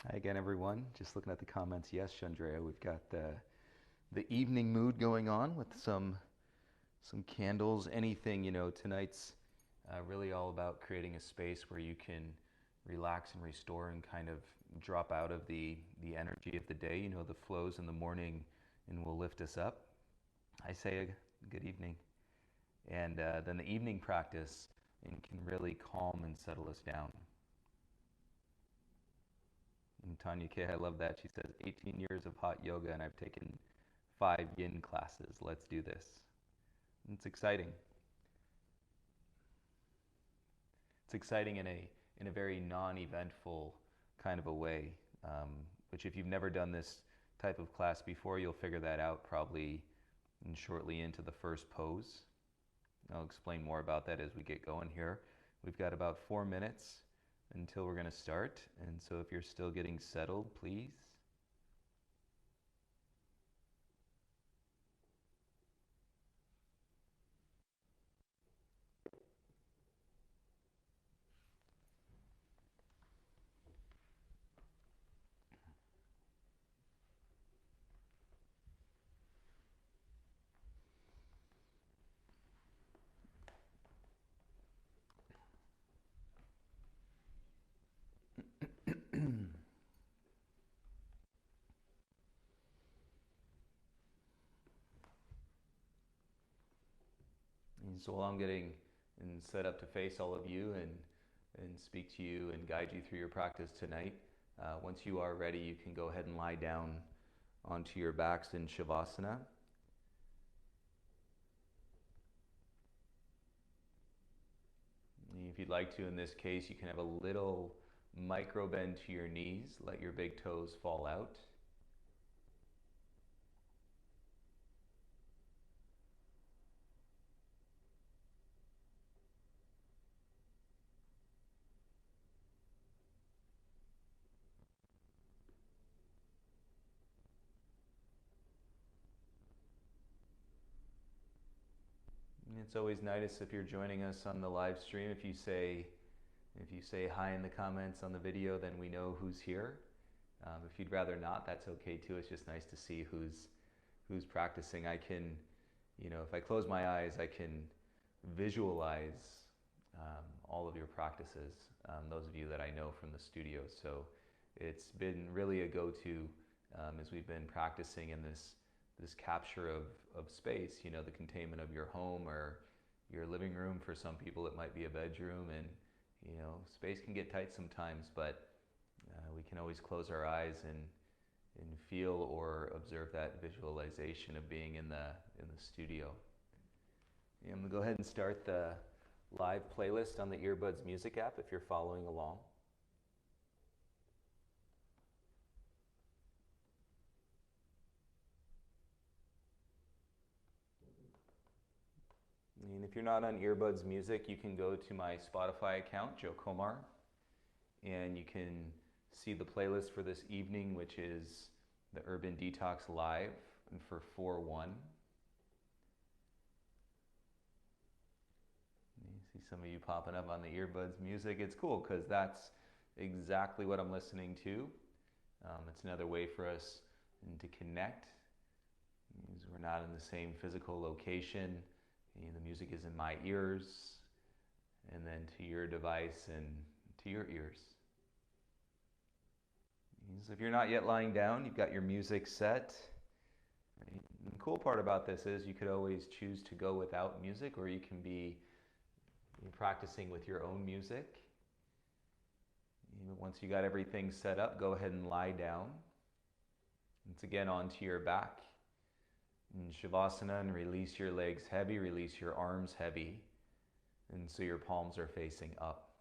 Hi again, everyone. Just looking at the comments. Yes, Chandrea, we've got the evening mood going on with some candles. Anything, tonight's really all about creating a space where you can relax and restore and kind of drop out of the energy of the day. The flows in the morning and will lift us up. I say a good evening, and then the evening practice and can really calm and settle us down. And Tanya K, I love that. She says, 18 years of hot yoga and I've taken 5 yin classes. Let's do this. And it's exciting. It's exciting in a very non-eventful kind of a way, which if you've never done this type of class before, you'll figure that out probably shortly into the first pose. I'll explain more about that as we get going here. We've got about 4 minutes until we're going to start. And so if you're still getting settled, please. And so while I'm getting and set up to face all of you and speak to you and guide you through your practice tonight, once you are ready, you can go ahead and lie down onto your backs in Shavasana. If you'd like to, in this case, you can have a little micro bend to your knees. Let your big toes fall out. It's always nice if you're joining us on the live stream. If you say hi in the comments on the video, then we know who's here. If you'd rather not, that's okay too. It's just nice to see who's practicing. I can, if I close my eyes, I can visualize all of your practices. Those of you that I know from the studio. So it's been really a go-to as we've been practicing in this capture of space, the containment of your home or your living room. For some people, it might be a bedroom, and space can get tight sometimes, but we can always close our eyes and feel or observe that visualization of being in the studio. I'm gonna go ahead and start the live playlist on the Earbuds Music app if you're following along. And if you're not on Earbuds Music, you can go to my Spotify account, Joe Komar, and you can see the playlist for this evening, which is the Urban Detox Live and for 4/1. You see some of you popping up on the Earbuds Music. It's cool because that's exactly what I'm listening to. It's another way for us to connect. Because we're not in the same physical location. The music is in my ears, and then to your device and to your ears. So if you're not yet lying down, you've got your music set. Right? And the cool part about this is you could always choose to go without music, or you can be practicing with your own music. Once you got everything set up, go ahead and lie down. Once again, onto your back. In Shavasana, and release your legs heavy, release your arms heavy, and so your palms are facing up.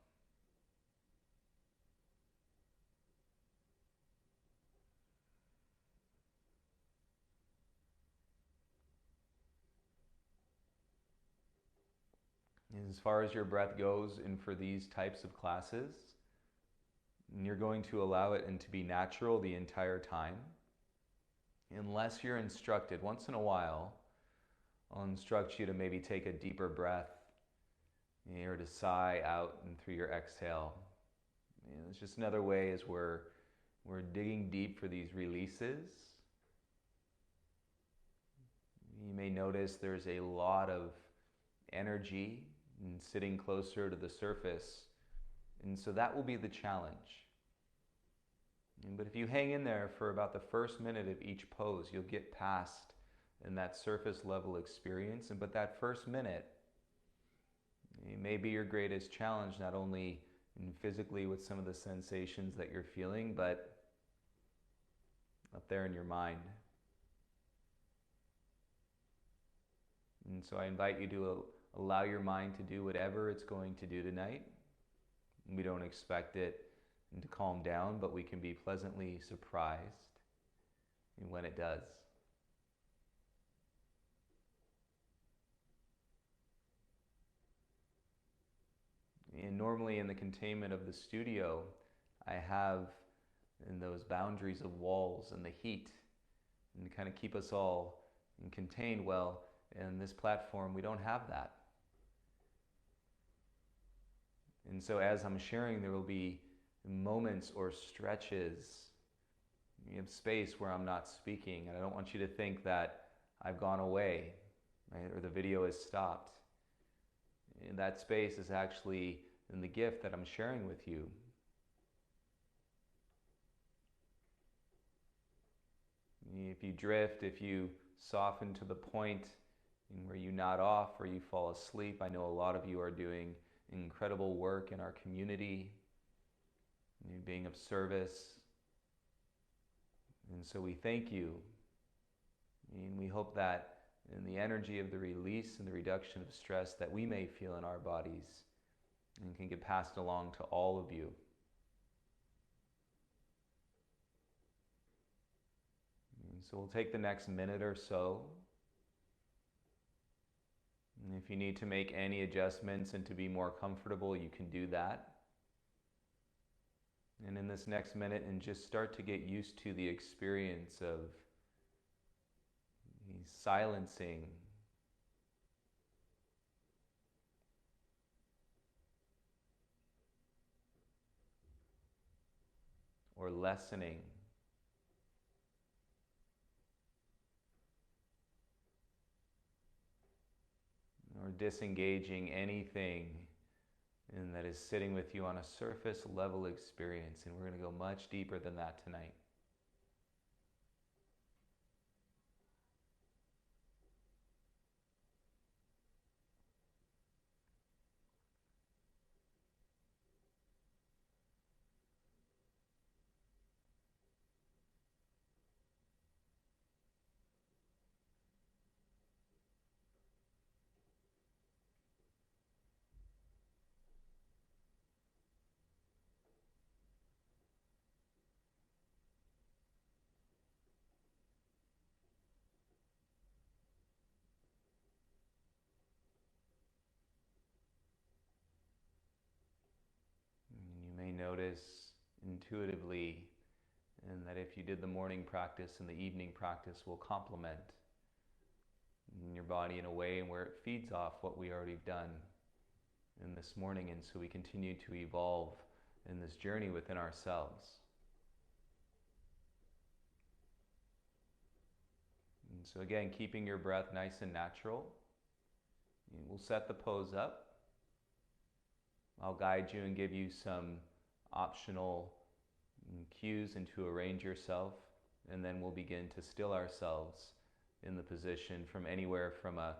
As far as your breath goes, and for these types of classes, you're going to allow it and to be natural the entire time. Unless you're instructed, once in a while, I'll instruct you to maybe take a deeper breath or to sigh out and through your exhale. It's just another way as we're We're digging deep for these releases. You may notice there's a lot of energy and sitting closer to the surface. And so that will be the challenge. But if you hang in there for about the first minute of each pose, you'll get past in that surface level experience. But that first minute, it may be your greatest challenge, not only physically with some of the sensations that you're feeling, but up there in your mind. And so I invite you to allow your mind to do whatever it's going to do tonight. We don't expect it to calm down, but we can be pleasantly surprised when it does. And normally in the containment of the studio, I have in those boundaries of walls and the heat, and to kind of keep us all contained. Well, in this platform, we don't have that. And so as I'm sharing, there will be moments or stretches of space where I'm not speaking. And I don't want you to think that I've gone away, right, or the video has stopped. And that space is actually in the gift that I'm sharing with you. If you drift, if you soften to the point where you nod off or you fall asleep, I know a lot of you are doing incredible work in our community, being of service. And so we thank you. And we hope that in the energy of the release and the reduction of stress that we may feel in our bodies and can get passed along to all of you. And so we'll take the next minute or so. And if you need to make any adjustments and to be more comfortable, you can do that. And in this next minute, and just start to get used to the experience of silencing or lessening or disengaging anything and that is sitting with you on a surface level experience. And we're going to go much deeper than that tonight. Notice intuitively, and that if you did the morning practice and the evening practice will complement your body in a way where it feeds off what we already done in this morning, and so we continue to evolve in this journey within ourselves. And so again, keeping your breath nice and natural, we'll set the pose up. I'll guide you and give you some optional cues and to arrange yourself, and then we'll begin to still ourselves in the position from anywhere from a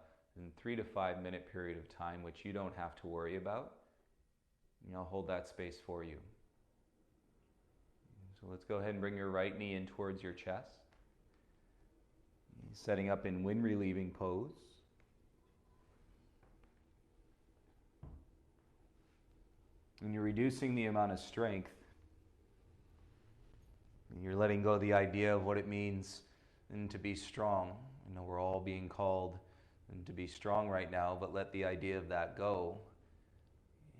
3 to 5 minute period of time, which you don't have to worry about. And I'll hold that space for you. So let's go ahead and bring your right knee in towards your chest, setting up in wind relieving pose. And you're reducing the amount of strength. And you're letting go of the idea of what it means to be strong. I know we're all being called to be strong right now, but let the idea of that go.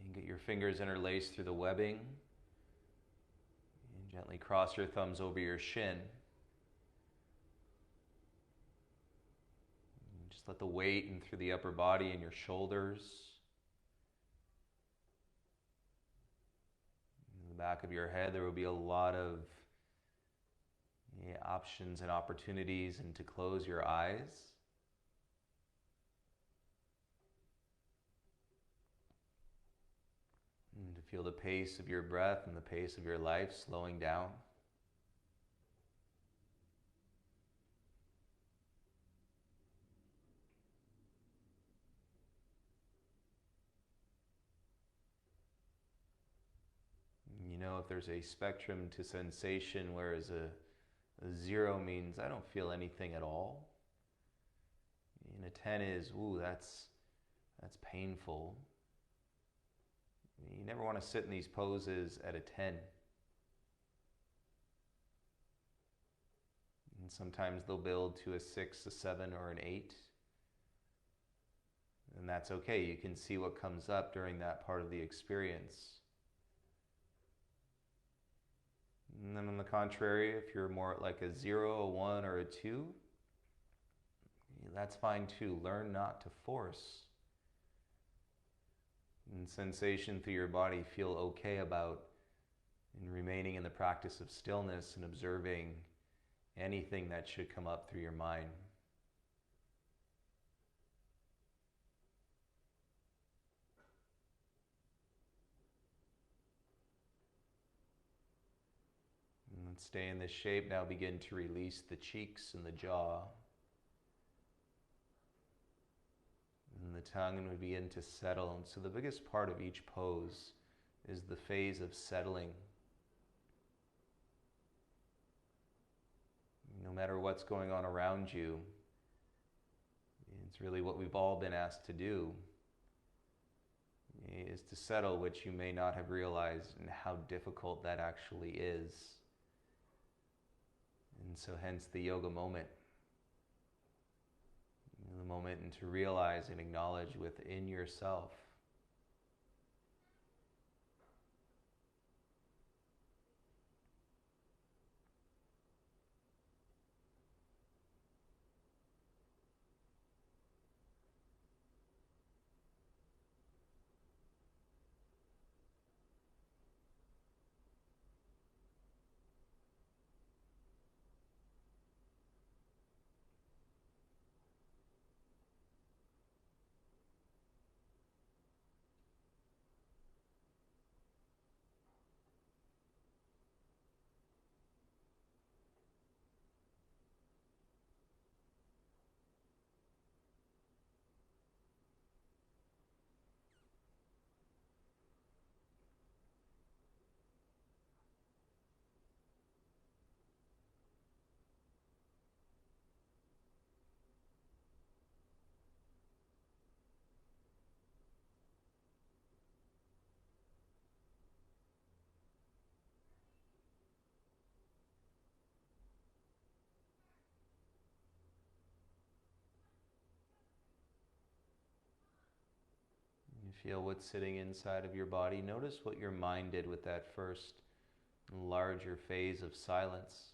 And get your fingers interlaced through the webbing. And gently cross your thumbs over your shin. And just let the weight in through the upper body and your shoulders. Back of your head, there will be a lot of options and opportunities, and to close your eyes. And to feel the pace of your breath and the pace of your life slowing down. You know, if there's a spectrum to sensation, whereas a 0 means I don't feel anything at all, and a 10 is, ooh, that's painful. You never want to sit in these poses at a 10. And sometimes they'll build to a 6, a 7, or an 8. And that's okay. You can see what comes up during that part of the experience. And then on the contrary, if you're more like a 0, a 1, or a 2, that's fine too. Learn not to force. And sensation through your body, feel okay about, and remaining in the practice of stillness and observing anything that should come up through your mind. And stay in this shape. Now begin to release the cheeks and the jaw. And the tongue would begin to settle. And so the biggest part of each pose is the phase of settling. No matter what's going on around you, it's really what we've all been asked to do, is to settle, which you may not have realized and how difficult that actually is. And so hence the yoga moment. The moment and to realize and acknowledge within yourself feel what's sitting inside of your body. Notice what your mind did with that first larger phase of silence.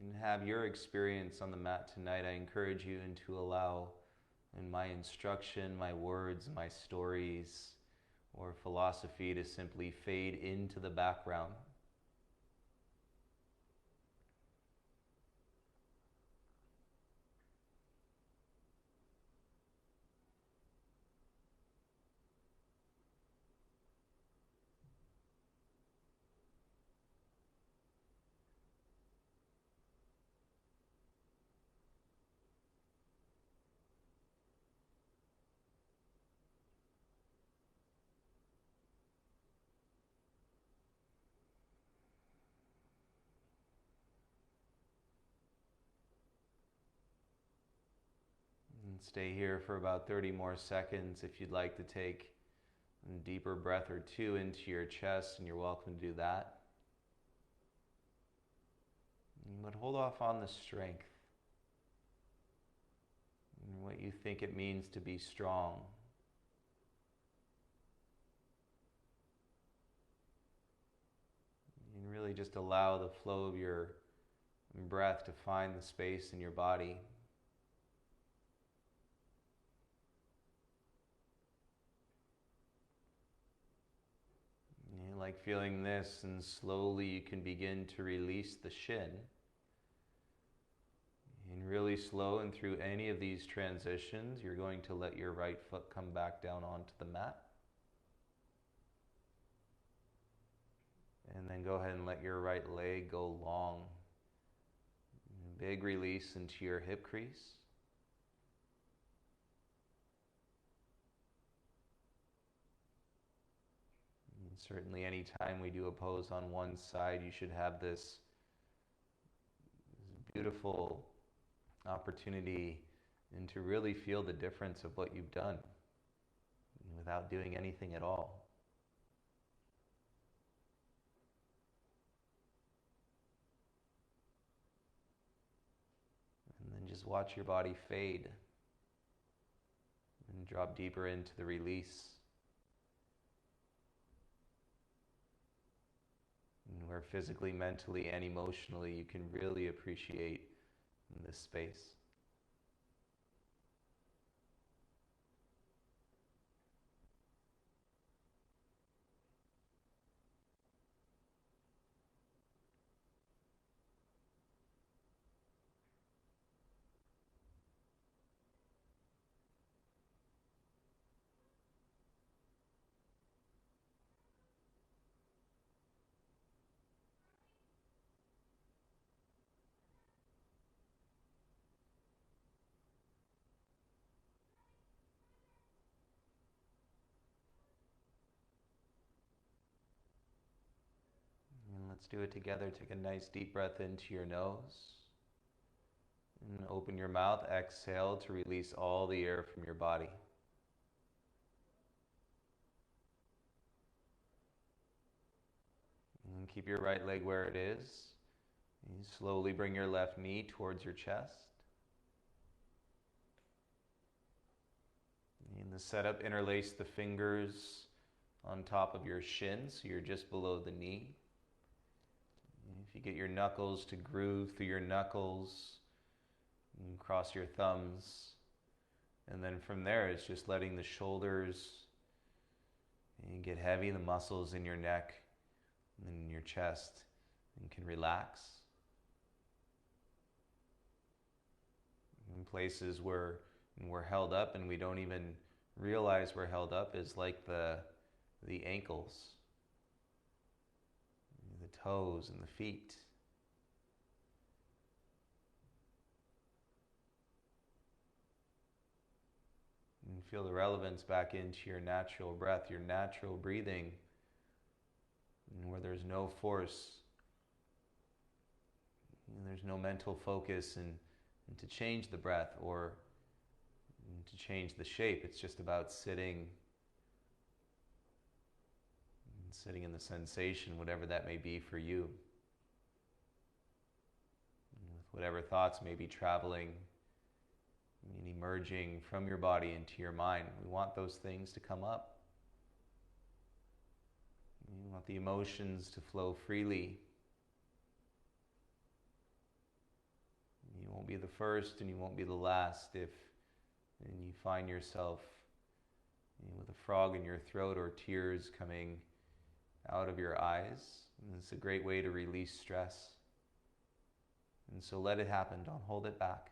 And have your experience on the mat tonight. I encourage you to allow in my instruction, my words, my stories, or philosophy to simply fade into the background. And stay here for about 30 more seconds. If you'd like to take a deeper breath or two into your chest, and you're welcome to do that. But hold off on the strength and what you think it means to be strong. And really just allow the flow of your breath to find the space in your body. like feeling this, and slowly you can begin to release the shin. And really slow, and through any of these transitions, you're going to let your right foot come back down onto the mat. And then go ahead and let your right leg go long. Big release into your hip crease. And certainly any time we do a pose on one side, you should have this beautiful opportunity and to really feel the difference of what you've done without doing anything at all. And then just watch your body fade and drop deeper into the release. And where physically, mentally, and emotionally you can really appreciate this space. And let's do it together. Take a nice deep breath into your nose. And open your mouth. Exhale to release all the air from your body. And keep your right leg where it is. And slowly bring your left knee towards your chest. In the setup, interlace the fingers on top of your shins, so you're just below the knee. And if you get your knuckles to groove through your knuckles, and cross your thumbs. And then from there, it's just letting the shoulders and get heavy, the muscles in your neck and in your chest, and can relax. In places where we're held up and we don't even realize we're held up is like the ankles, the toes and the feet. And feel the relevance back into your natural breath, your natural breathing, and where there's no force, and there's no mental focus and to change the breath or to change the shape. It's just about sitting in the sensation, whatever that may be for you. And with whatever thoughts may be traveling and emerging from your body into your mind, we want those things to come up. We want the emotions to flow freely. You won't be the first and you won't be the last if you find yourself with a frog in your throat or tears coming out of your eyes. And it's a great way to release stress. And so let it happen. Don't hold it back.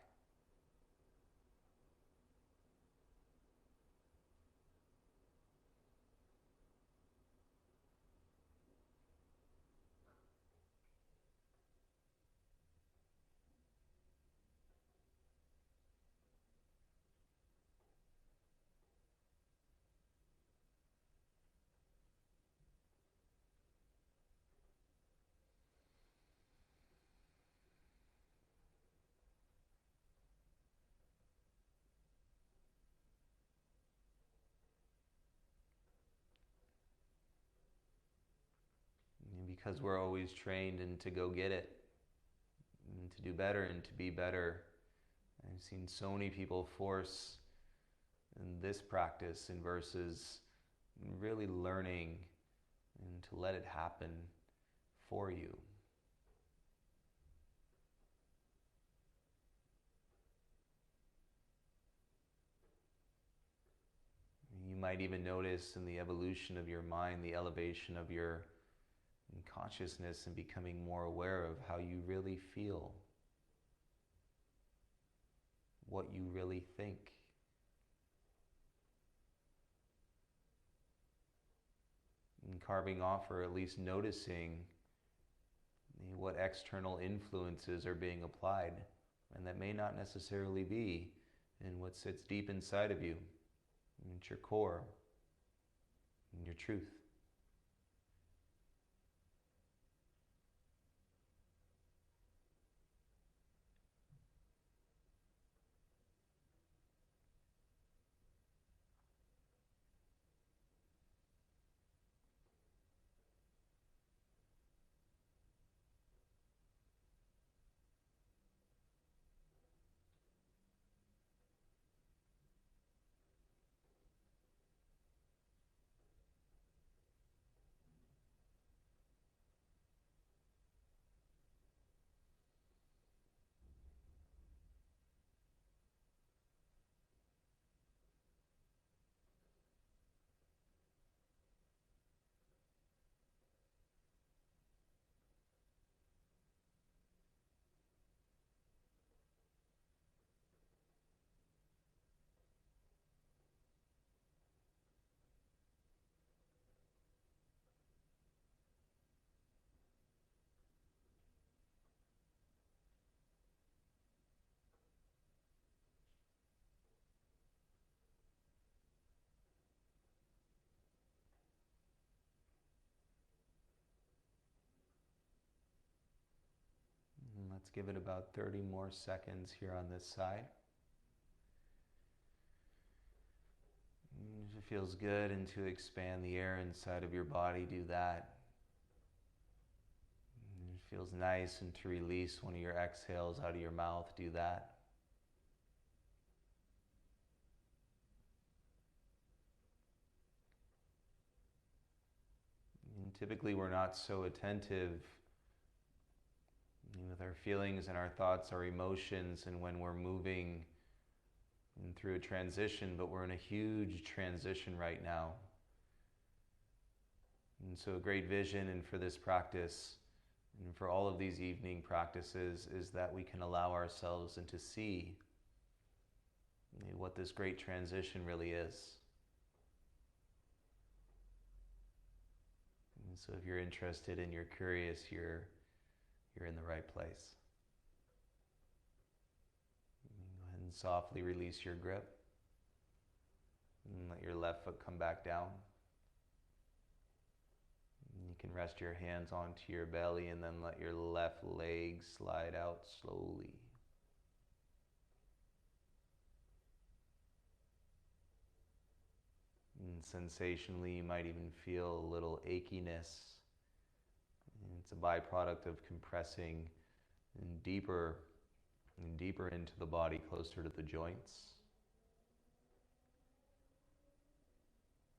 Because we're always trained and to go get it, and to do better and to be better. I've seen so many people force in this practice and versus really learning and to let it happen for you. You might even notice in the evolution of your mind, the elevation of your and consciousness and becoming more aware of how you really feel, what you really think. And carving off, or at least noticing, what external influences are being applied, and that may not necessarily be in what sits deep inside of you, and it's your core, and your truth. And let's give it about 30 more seconds here on this side. If it feels good and to expand the air inside of your body, do that. If it feels nice and to release one of your exhales out of your mouth, do that. And typically we're not so attentive with our feelings and our thoughts, our emotions, and when we're moving through a transition, but we're in a huge transition right now. And so a great vision, and for this practice, and for all of these evening practices, is that we can allow ourselves and to see what this great transition really is. And so if you're interested and you're curious, you're in the right place. Go ahead and softly release your grip and let your left foot come back down. You can rest your hands onto your belly and then let your left leg slide out slowly. And sensationally, you might even feel a little achiness. It's a byproduct of compressing deeper and deeper into the body, closer to the joints.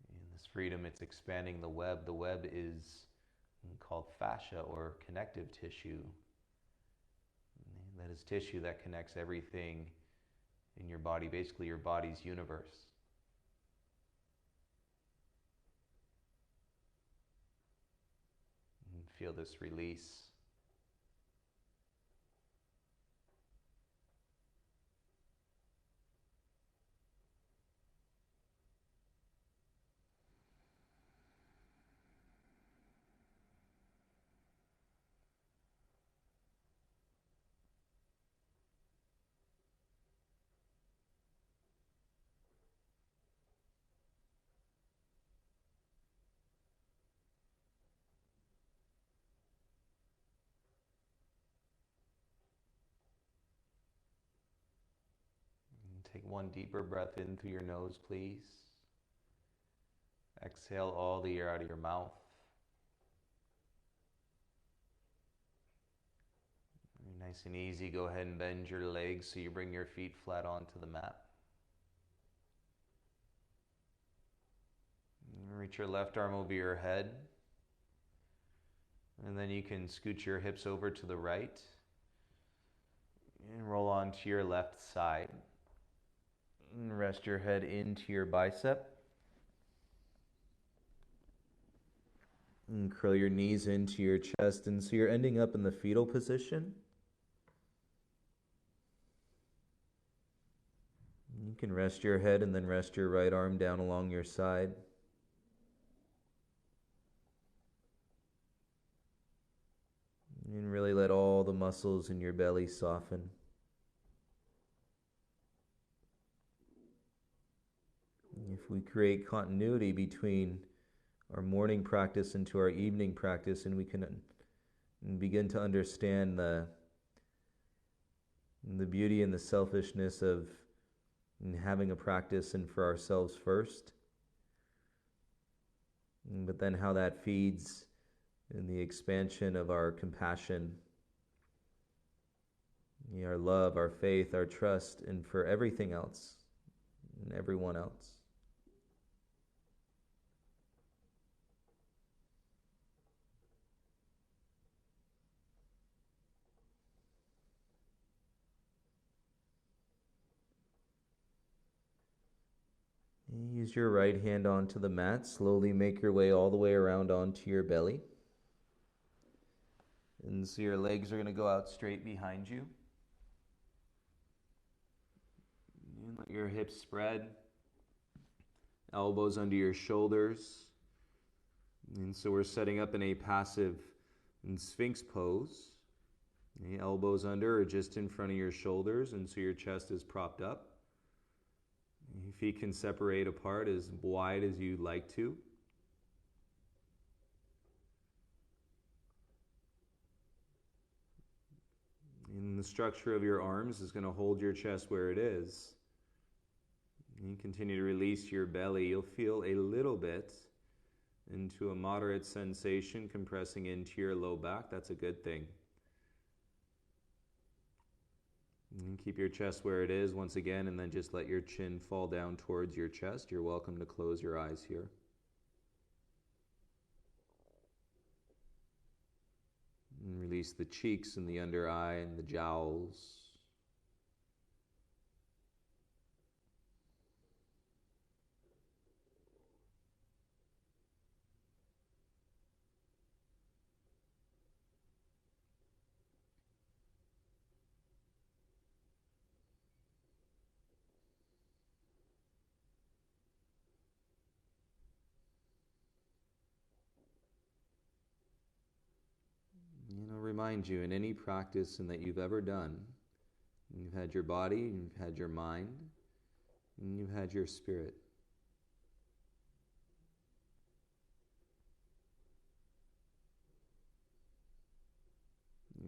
In this freedom, it's expanding the web. The web is called fascia, or connective tissue. That is tissue that connects everything in your body, basically your body's universe. And feel this release. Take one deeper breath in through your nose, please. Exhale all the air out of your mouth. Nice and easy, go ahead and bend your legs so you bring your feet flat onto the mat. Reach your left arm over your head. And then you can scoot your hips over to the right and roll onto your left side. And rest your head into your bicep. And curl your knees into your chest, and so you're ending up in the fetal position. You can rest your head and then rest your right arm down along your side. And really let all the muscles in your belly soften. If we create continuity between our morning practice into our evening practice, and we can begin to understand the beauty and the selfishness of having a practice and for ourselves first, but then how that feeds in the expansion of our compassion, our love, our faith, our trust, and for everything else and everyone else. Use your right hand onto the mat. Slowly make your way all the way around onto your belly. And so your legs are going to go out straight behind you. And let your hips spread. Elbows under your shoulders. And so we're setting up in a passive Sphinx pose. The elbows under or just in front of your shoulders, and so your chest is propped up. Your feet can separate apart as wide as you'd like to. And the structure of your arms is going to hold your chest where it is. And you continue to release your belly. You'll feel a little bit into a moderate sensation compressing into your low back. That's a good thing. And keep your chest where it is once again, and then just let your chin fall down towards your chest. You're welcome to close your eyes here. And release the cheeks and the under eye and the jowls. Remind you, in any practice that you've ever done, you've had your body, you've had your mind, and you've had your spirit.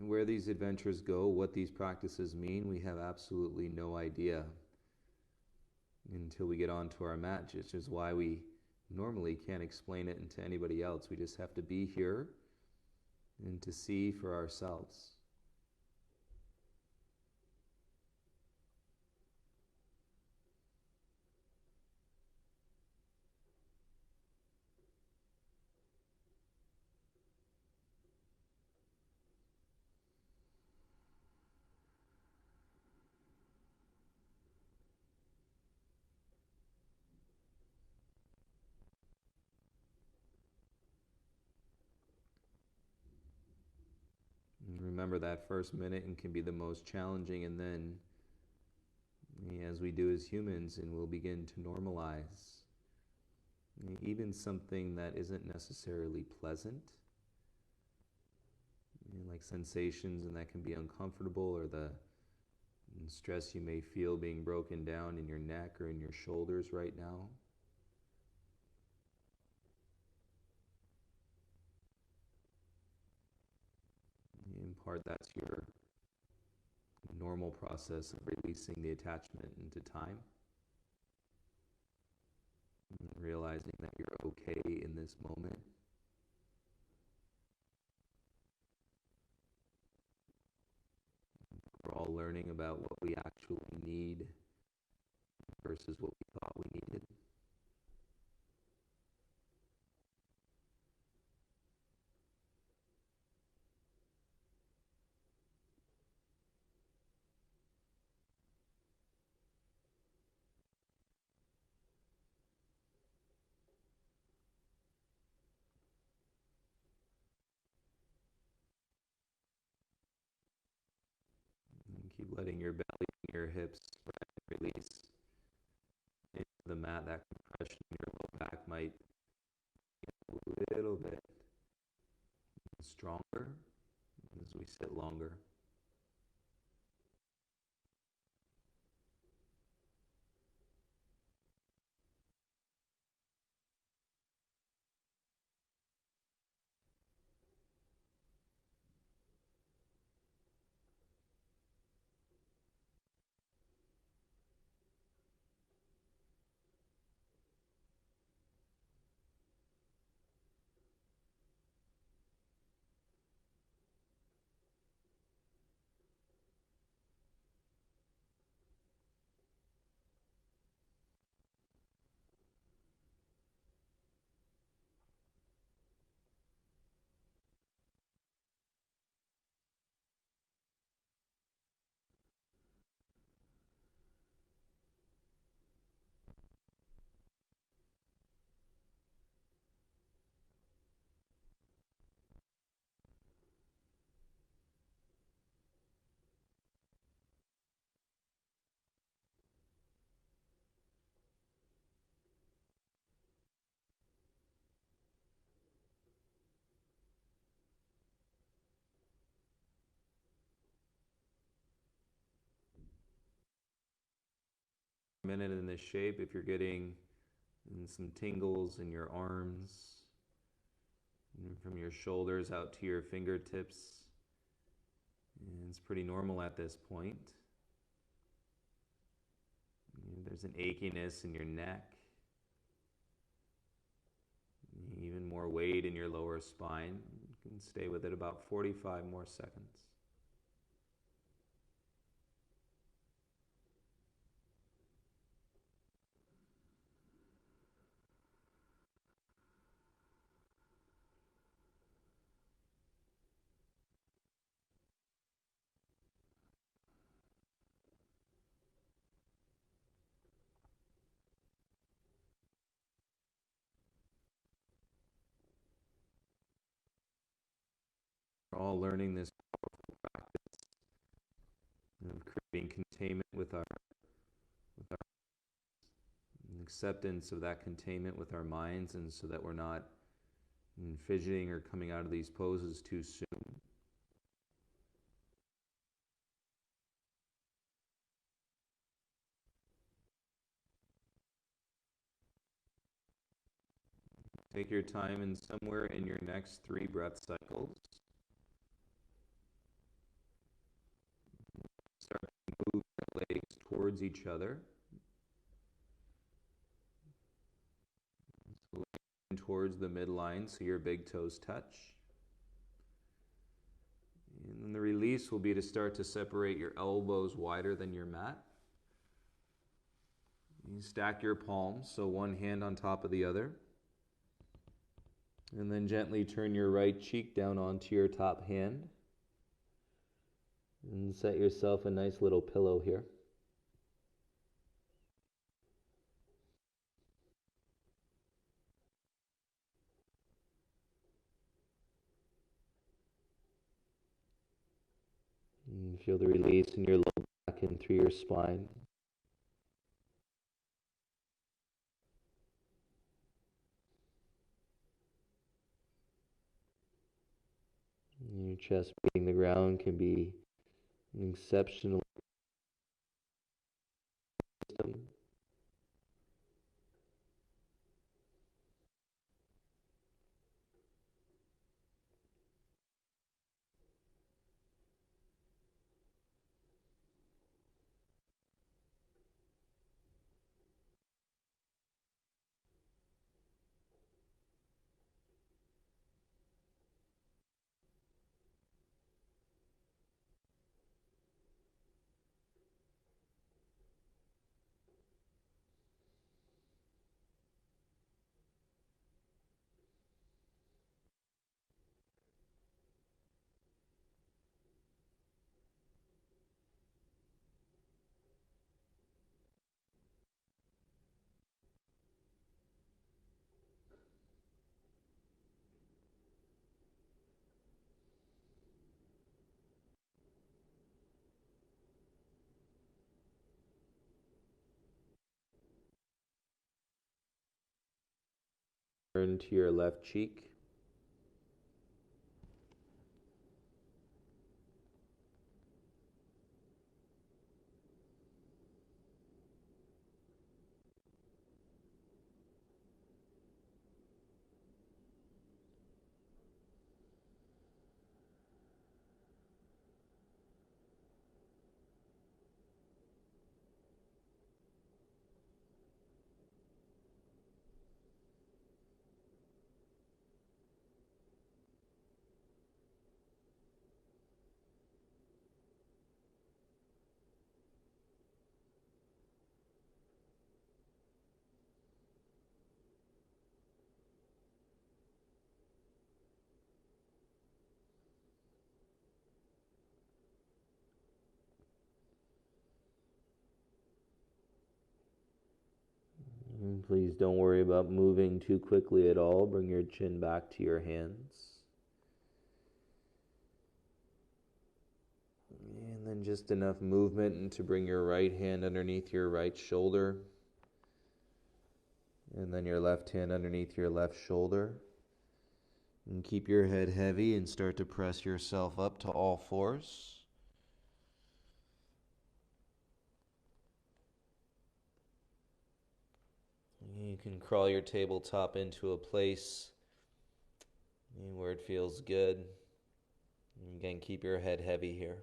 Where these adventures go, what these practices mean, we have absolutely no idea until we get onto our mat, which is why we normally can't explain it to anybody else. We just have to be here and to see for ourselves. Remember that first minute and can be the most challenging, and then as we do as humans, and we'll begin to normalize even something that isn't necessarily pleasant, like sensations, and that can be uncomfortable, or the stress you may feel being broken down in your neck or in your shoulders right now. In part, that's your normal process of releasing the attachment into time. And realizing that you're okay in this moment. We're all learning about what we actually need versus what we thought we needed. letting your belly and your hips spread and release into the mat. That compression in your low back might get a little bit stronger as we sit longer. Minute in this shape, if you're getting some tingles in your arms, from your shoulders out to your fingertips, and it's pretty normal at this point. There's an achiness in your neck, even more weight in your lower spine. You can stay with it about 45 more seconds. We're all learning this practice of creating containment with our acceptance of that containment with our minds, and so that we're not fidgeting or coming out of these poses too soon. Take your time, and somewhere in your next 3 breath cycles, start to move your legs towards each other. So towards the midline so your big toes touch. And then the release will be to start to separate your elbows wider than your mat. You stack your palms, so one hand on top of the other. And then gently turn your right cheek down onto your top hand. And set yourself a nice little pillow here. And feel the release in your low back and through your spine. Your chest beating the ground can be an exceptional system. Turn to your left cheek. And please don't worry about moving too quickly at all. Bring your chin back to your hands. And then just enough movement to bring your right hand underneath your right shoulder. And then your left hand underneath your left shoulder. And keep your head heavy and start to press yourself up to all fours. You can crawl your tabletop into a place where it feels good. And again, keep your head heavy here.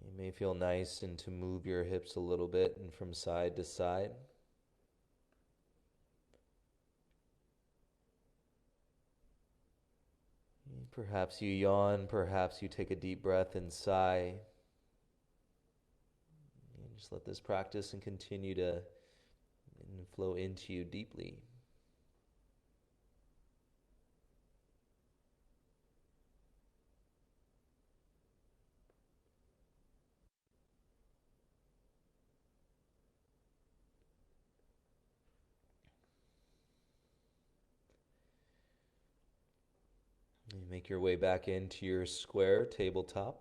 You may feel nice and to move your hips a little bit and from side to side. Perhaps you yawn, perhaps you take a deep breath and sigh. And just let this practice and continue to flow into you deeply. You make your way back into your square tabletop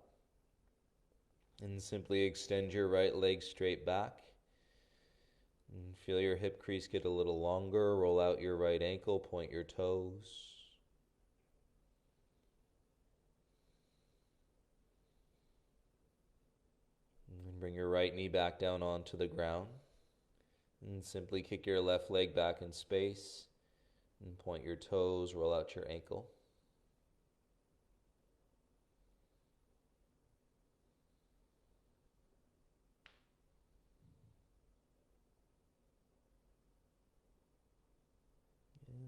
and simply extend your right leg straight back. And feel your hip crease get a little longer. Roll out your right ankle, point your toes. And bring your right knee back down onto the ground. And simply kick your left leg back in space. And point your toes, roll out your ankle.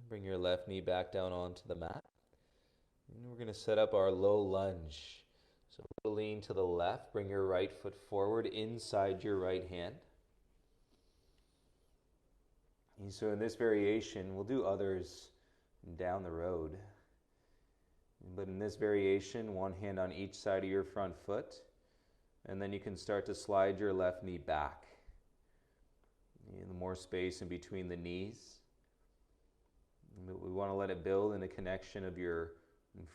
Bring your left knee back down onto the mat. And we're going to set up our low lunge. So we'll lean to the left. Bring your right foot forward inside your right hand. And so in this variation, we'll do others down the road. But in this variation, one hand on each side of your front foot. And then you can start to slide your left knee back. More space in between the knees. We want to let it build in a connection of your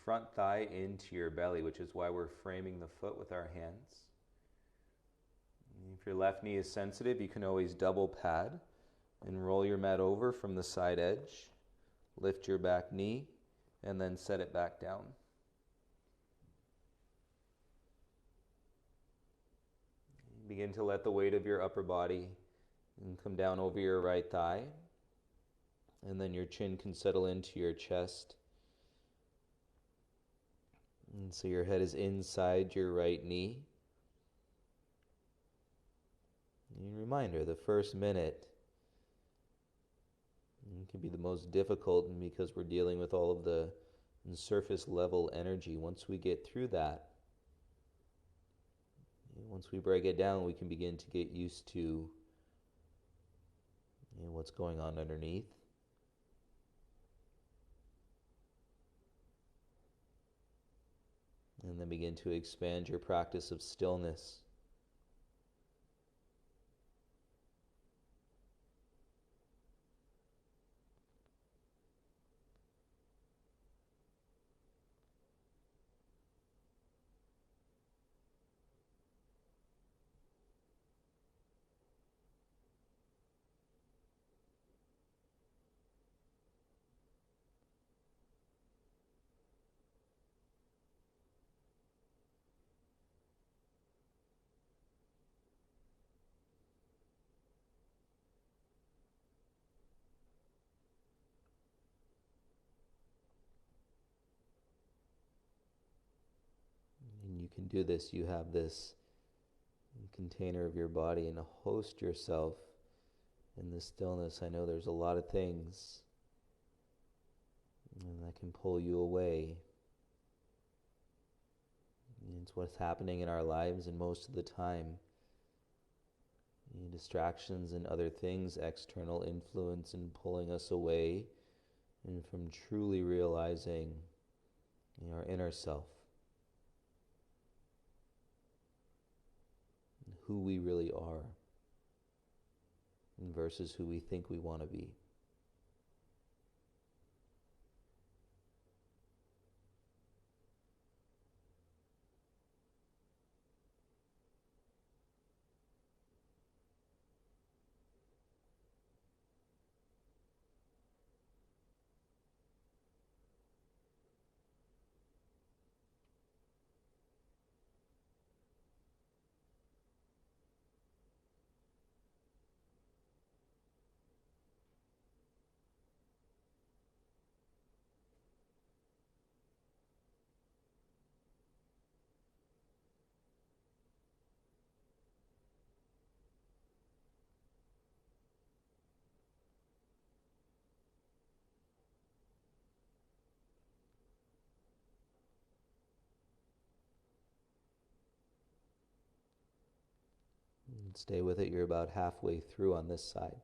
front thigh into your belly, which is why we're framing the foot with our hands. If your left knee is sensitive, you can always double pad and roll your mat over from the side edge. Lift your back knee and then set it back down. Begin to let the weight of your upper body come down over your right thigh. And then your chin can settle into your chest. And so your head is inside your right knee. And reminder, the first minute can be the most difficult because we're dealing with all of the surface level energy. Once we get through that, once we break it down, we can begin to get used to what's going on underneath. And then begin to expand your practice of stillness. do this, you have this container of your body and host yourself in the stillness. I know there's a lot of things that can pull you away. It's what's happening in our lives, and most of the time, distractions and other things, external influence, and pulling us away and from truly realizing our inner self, who we really are, versus who we think we want to be. And stay with it. You're about halfway through on this side.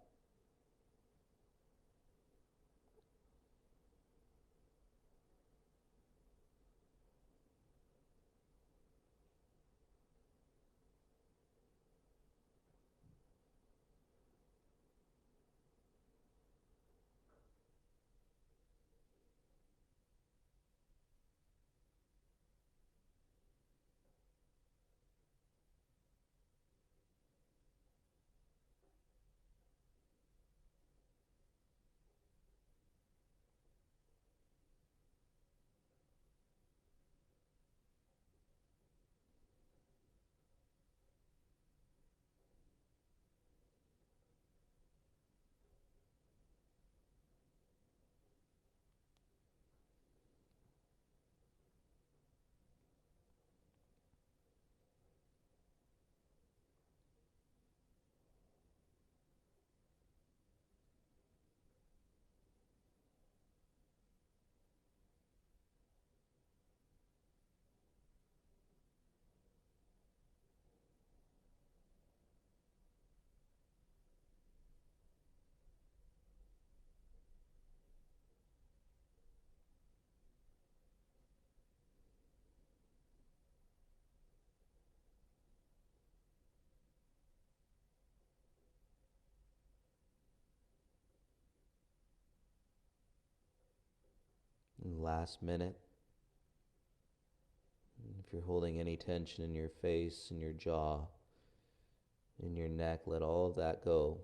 And last minute, if you're holding any tension in your face, in your jaw, in your neck, let all of that go.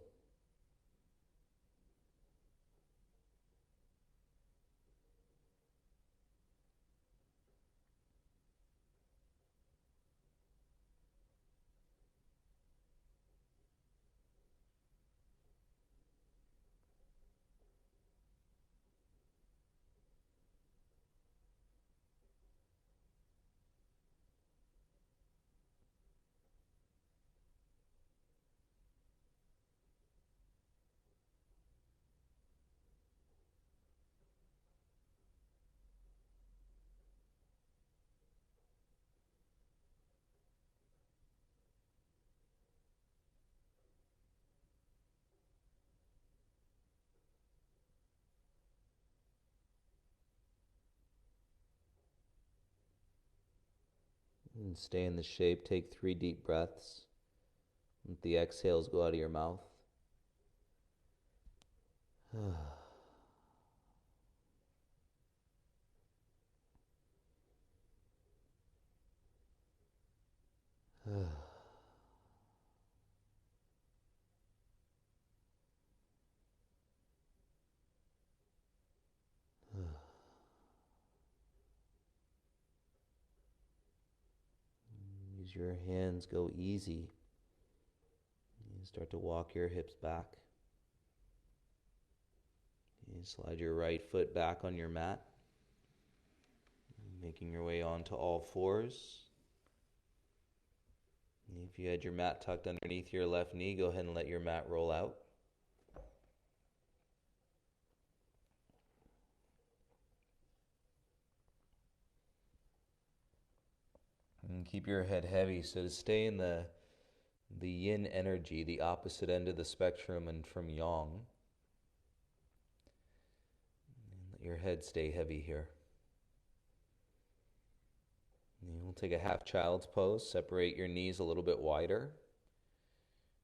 And stay in the shape. Take 3 deep breaths. Let the exhales go out of your mouth. Use your hands, go easy. You start to walk your hips back. You slide your right foot back on your mat, making your way onto all fours. If you had your mat tucked underneath your left knee, go ahead and let your mat roll out. And keep your head heavy. So to stay in the yin energy, the opposite end of the spectrum and from yang, and let your head stay heavy here. And we'll take a half child's pose. Separate your knees a little bit wider.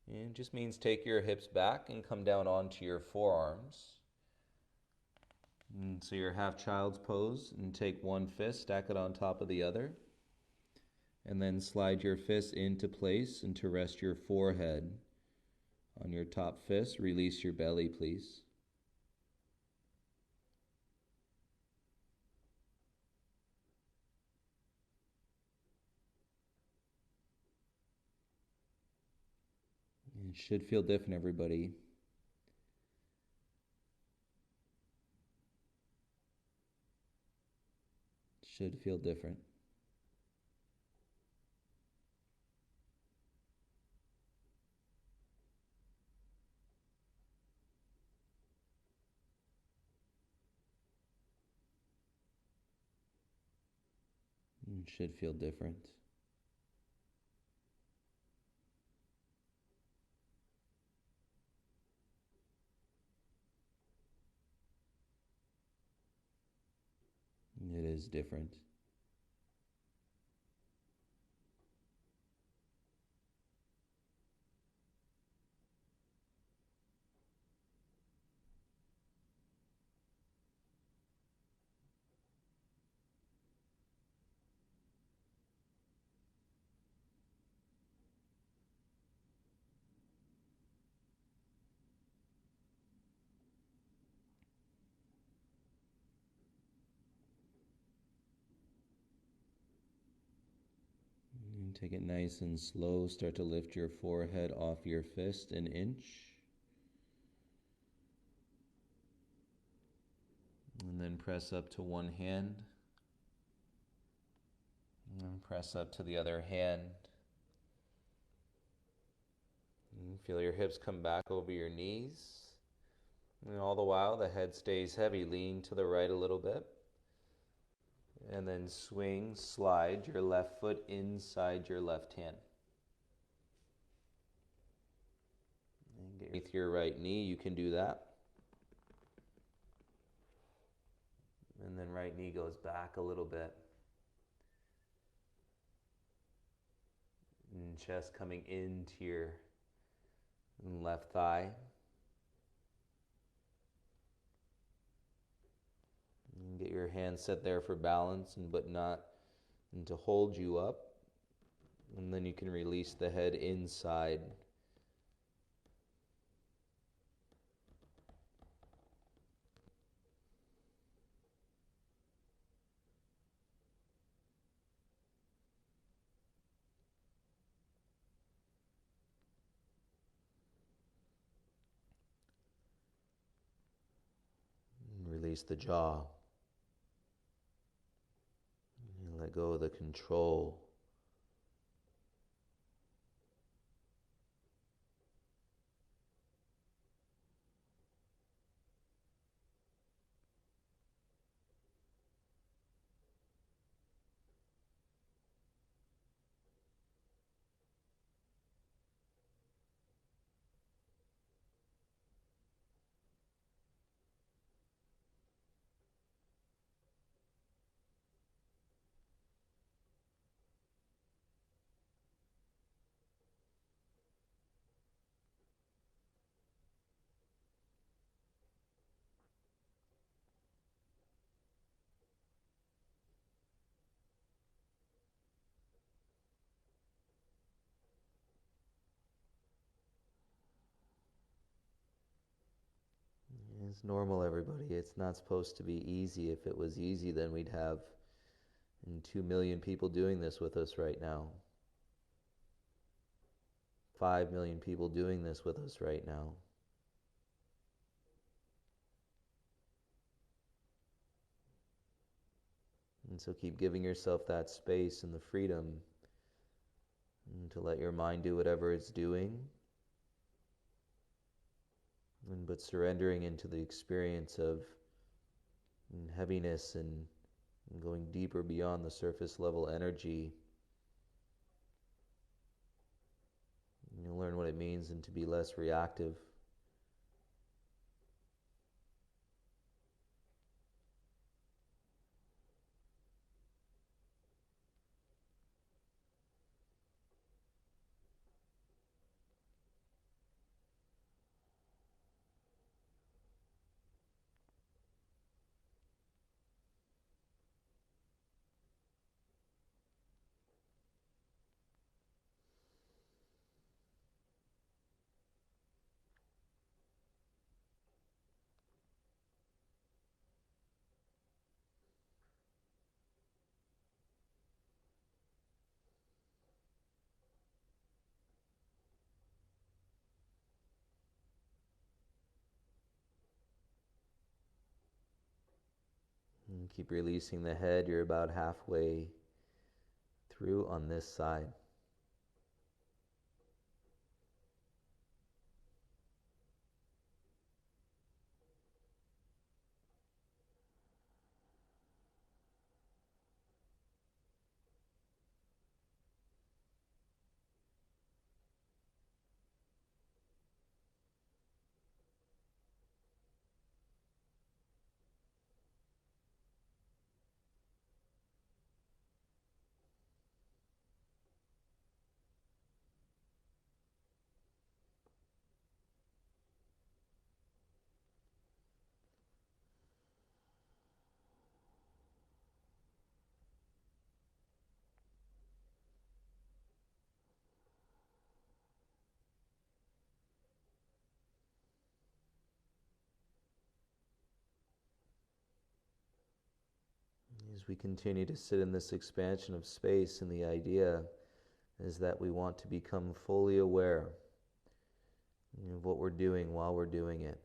And it just means take your hips back and come down onto your forearms. And so your half child's pose, and take one fist, stack it on top of the other. And then slide your fist into place and to rest your forehead on your top fist. Release your belly, please. It should feel different, everybody. It should feel different. It should feel different. It is different. And take it nice and slow. Start to lift your forehead off your fist an inch. And then press up to one hand. And then press up to the other hand. And feel your hips come back over your knees. And all the while, the head stays heavy. Lean to the right a little bit. And then swing, slide your left foot inside your left hand. And get underneath your right knee, you can do that. And then right knee goes back a little bit. And chest coming into your left thigh. And get your hands set there for balance, but not to hold you up. And then you can release the head inside. And release the jaw. And let go of the control. It's normal, everybody. It's not supposed to be easy. If it was easy, then we'd have 2 million people doing this with us right now. 5 million people doing this with us right now. And so keep giving yourself that space and the freedom and to let your mind do whatever it's doing, but surrendering into the experience of heaviness and going deeper beyond the surface level energy. You'll learn what it means and to be less reactive. And keep releasing the head. You're about halfway through on this side. As we continue to sit in this expansion of space, and the idea is that we want to become fully aware of what we're doing while we're doing it.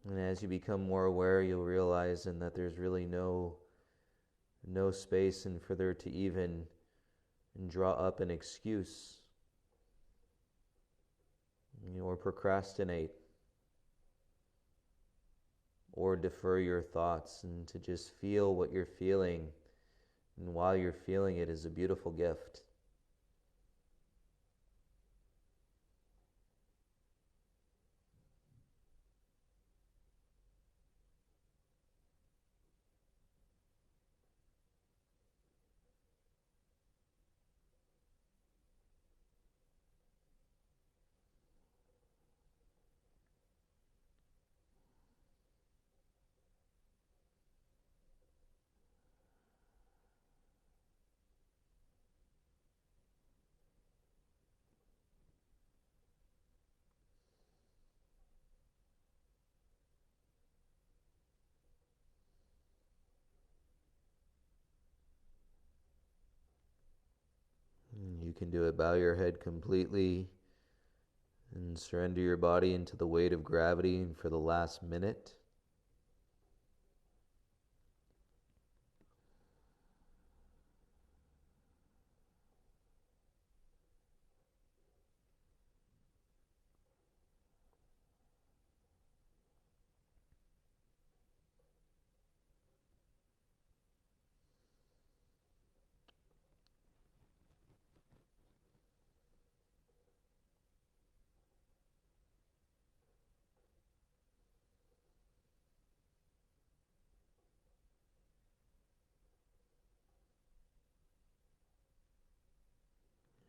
And as you become more aware, you'll realize then that there's really no space and for there to even draw up an excuse or procrastinate or defer your thoughts, and to just feel what you're feeling, and while you're feeling it is a beautiful gift. You can do it. Bow your head completely and surrender your body into the weight of gravity for the last minute.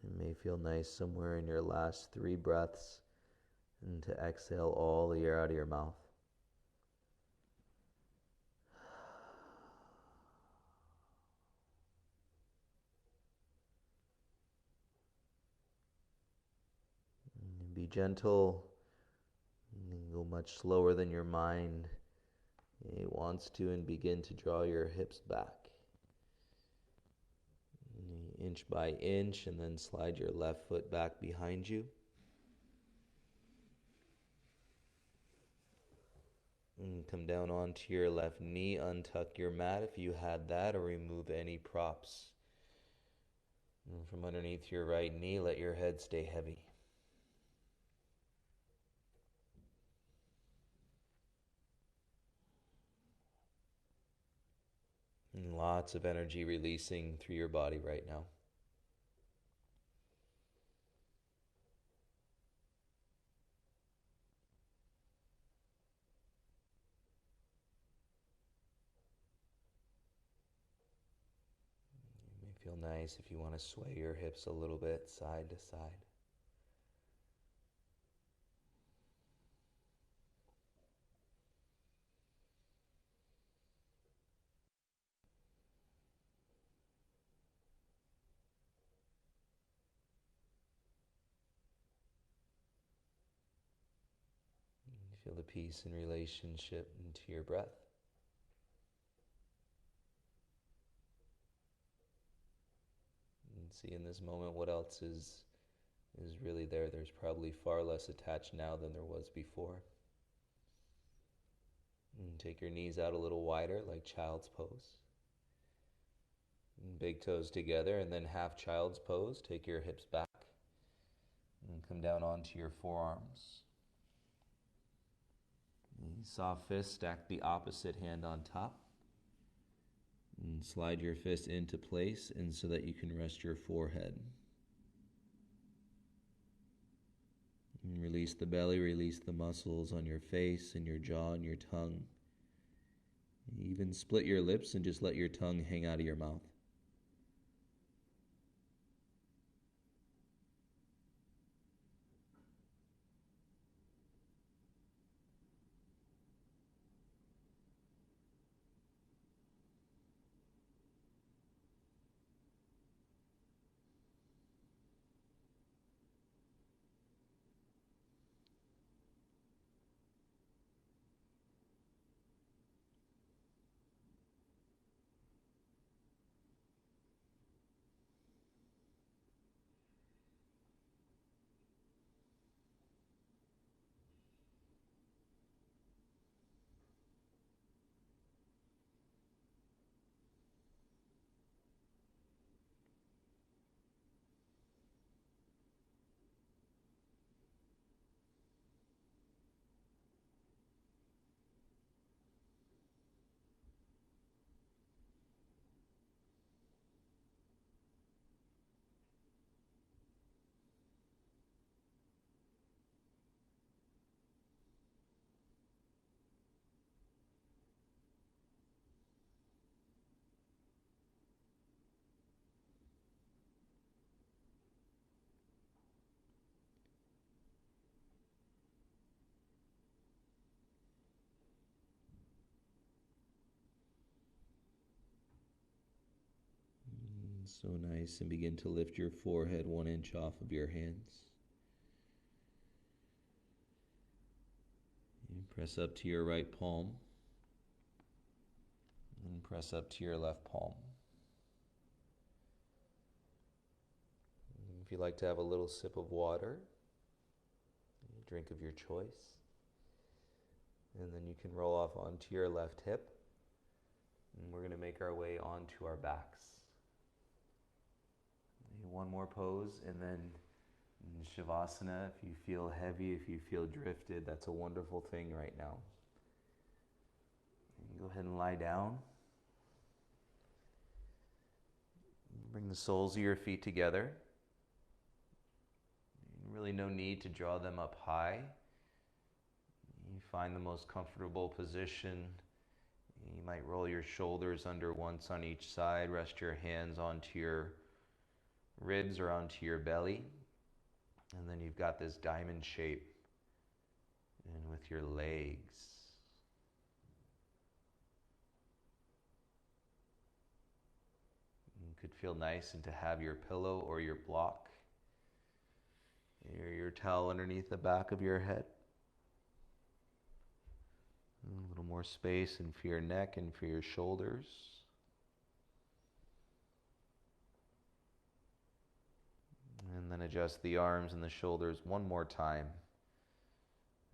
It may feel nice somewhere in your last 3 breaths, and to exhale all the air out of your mouth. And be gentle, and go much slower than your mind it wants to, and begin to draw your hips back. inch by inch, and then slide your left foot back behind you. And come down onto your left knee, untuck your mat if you had that, or remove any props. And from underneath your right knee, let your head stay heavy. And lots of energy releasing through your body right now. It may feel nice if you want to sway your hips a little bit side to side. Feel the peace in relationship into your breath. And see in this moment what else is really there. There's probably far less attached now than there was before. And take your knees out a little wider like child's pose. And big toes together, and then half child's pose. Take your hips back and come down onto your forearms. Soft fist, stack the opposite hand on top. And slide your fist into place and so that you can rest your forehead. And release the belly, release the muscles on your face and your jaw and your tongue. Even split your lips and just let your tongue hang out of your mouth. So nice, and begin to lift your forehead 1 inch off of your hands. And press up to your right palm. And press up to your left palm. If you'd like to have a little sip of water, a drink of your choice. And then you can roll off onto your left hip. And we're going to make our way onto our backs. One more pose, and then Shavasana. If you feel heavy, if you feel drifted, that's a wonderful thing right now. And go ahead and lie down. Bring the soles of your feet together. Really no need to draw them up high. You find the most comfortable position. You might roll your shoulders under once on each side. Rest your hands onto your ribs or onto your belly, and then you've got this diamond shape, and with your legs. It could feel nice and to have your pillow or your block, or your towel underneath the back of your head. A little more space and for your neck and for your shoulders. And then adjust the arms and the shoulders one more time.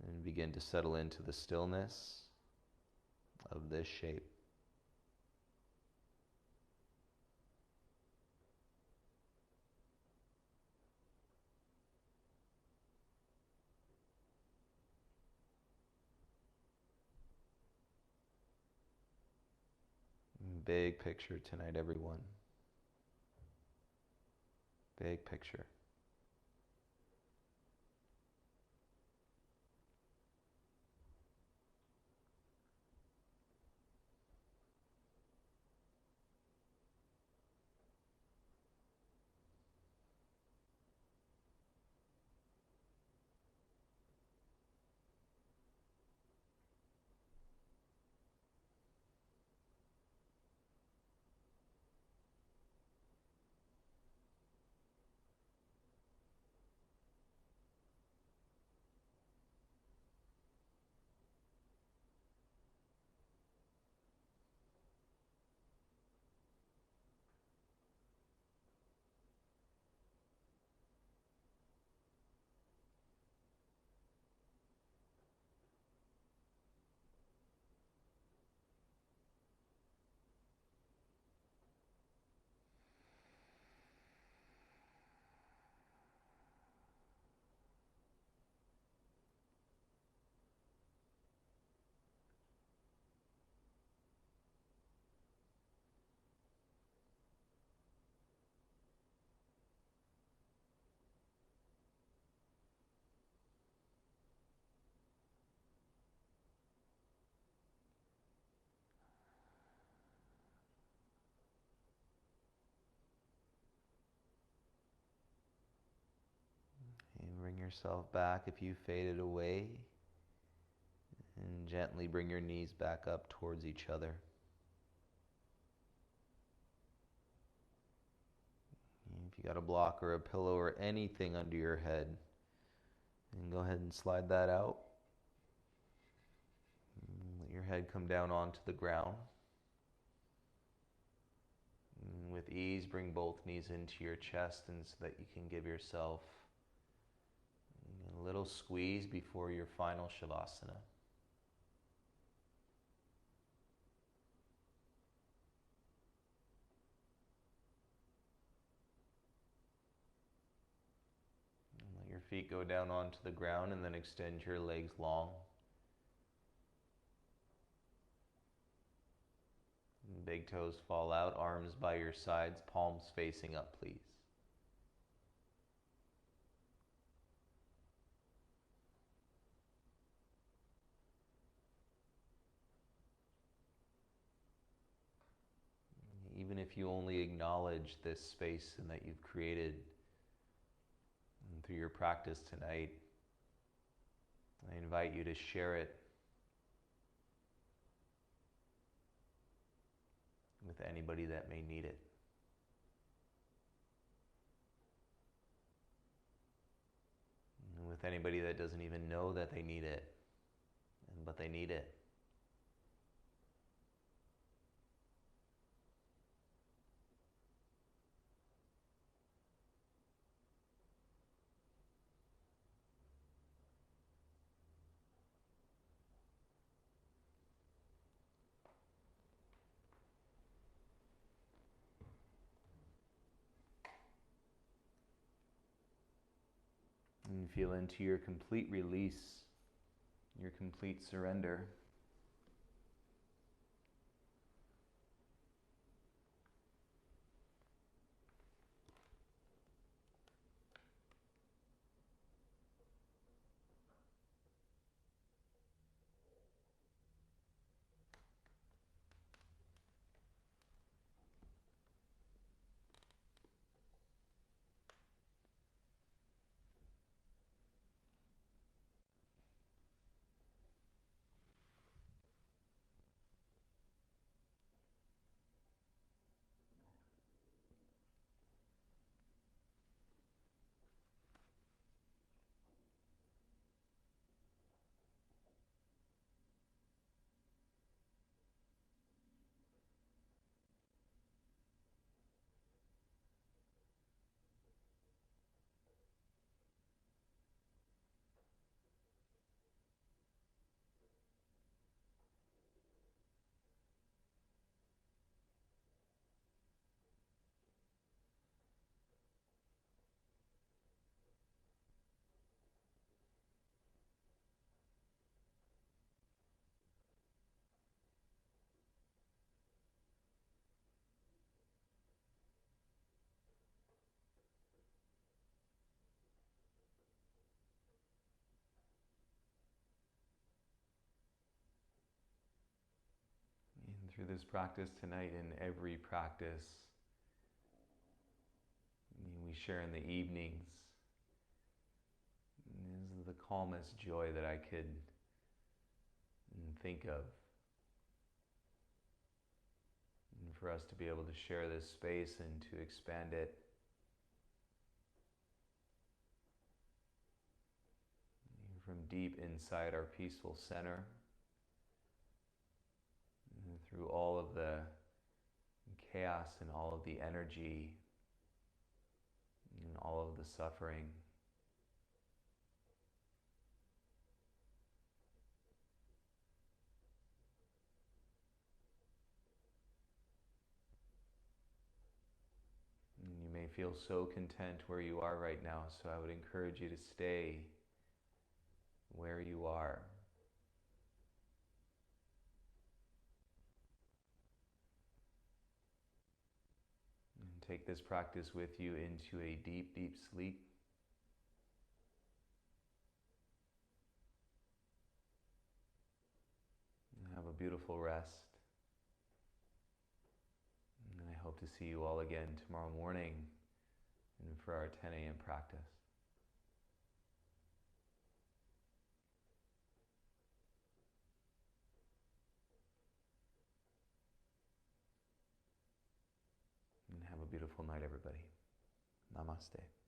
And begin to settle into the stillness of this shape. Big picture tonight, everyone. Big picture. And bring yourself back if you faded away. And gently bring your knees back up towards each other. If you got a block or a pillow or anything under your head, and go ahead and slide that out. Let your head come down onto the ground. And with ease, bring both knees into your chest, and so that you can give yourself a little squeeze before your final Shavasana. Your feet go down onto the ground, and then extend your legs long. Big toes fall out, arms by your sides, palms facing up, please. Even if you only acknowledge this space and that you've created through your practice tonight, I invite you to share it with anybody that may need it. And with anybody that doesn't even know that they need it, but they need it. And feel into your complete release, your complete surrender. through this practice tonight and every practice we share in the evenings, is the calmest joy that I could think of. And for us to be able to share this space and to expand it from deep inside our peaceful center, and through all of the chaos and all of the energy and all of the suffering. And you may feel so content where you are right now, so I would encourage you to stay where you are. And take this practice with you into a deep, deep sleep. And have a beautiful rest. And I hope to see you all again tomorrow morning and for our 10 a.m. practice. And have a beautiful night, everybody. Namaste.